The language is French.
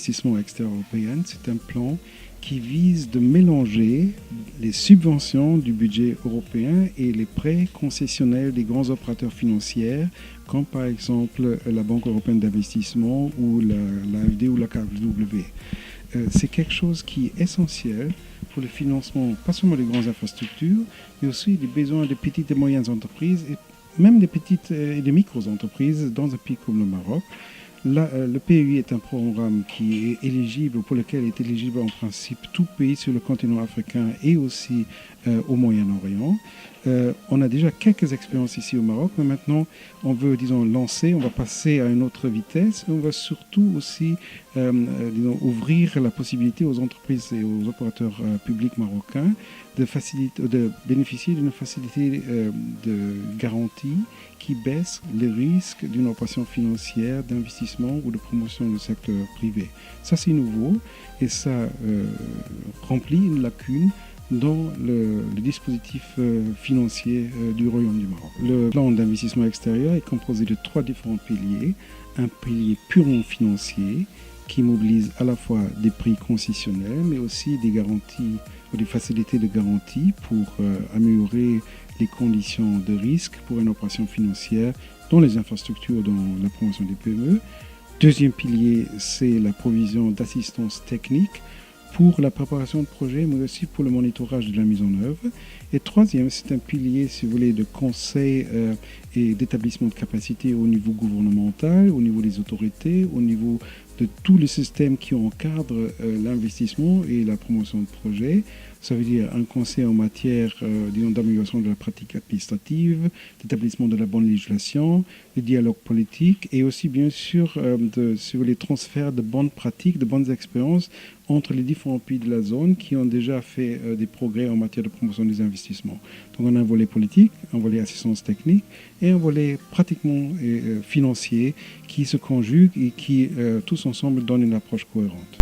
d'investissement extérieur européenne, c'est un plan qui vise de mélanger les subventions du budget européen et les prêts concessionnels des grands opérateurs financiers, comme par exemple la Banque européenne d'investissement ou l'AFD ou la KfW. C'est quelque chose qui est essentiel pour le financement, pas seulement des grandes infrastructures, mais aussi des besoins des petites et moyennes entreprises et même des petites et des micro-entreprises dans un pays comme le Maroc. Là, le PEI est un programme qui est éligible, pour lequel est éligible en principe tout pays sur le continent africain et aussi au Moyen-Orient. On a déjà quelques expériences ici au Maroc, mais maintenant on veut, lancer, on va passer à une autre vitesse. On va surtout aussi, ouvrir la possibilité aux entreprises et aux opérateurs publics marocains de bénéficier d'une facilité de garantie qui baisse les risques d'une opération financière, d'investissement ou de promotion du secteur privé. Ça, c'est nouveau et ça remplit une lacune dans le dispositif financier du Royaume du Maroc. Le plan d'investissement extérieur est composé de 3 différents piliers. Un pilier purement financier qui mobilise à la fois des prix concessionnels, mais aussi des garanties ou des facilités de garantie pour améliorer les conditions de risque pour une opération financière dans les infrastructures, dans la promotion des PME. Deuxième pilier, c'est la provision d'assistance technique pour la préparation de projets, mais aussi pour le monitorage de la mise en œuvre. Et troisième, c'est un pilier, si vous voulez, de conseil et d'établissement de capacité au niveau gouvernemental, au niveau des autorités, au niveau de tous les systèmes qui encadrent l'investissement et la promotion de projets. Ça veut dire un conseil en matière d'amélioration de la pratique administrative, d'établissement de la bonne législation, de dialogue politique et aussi bien sûr les transferts de bonnes pratiques, de bonnes expériences entre les différents pays de la zone qui ont déjà fait des progrès en matière de promotion des investissements. Donc on a un volet politique, un volet assistance technique et un volet pratiquement financier qui se conjuguent et qui tous ensemble donnent une approche cohérente.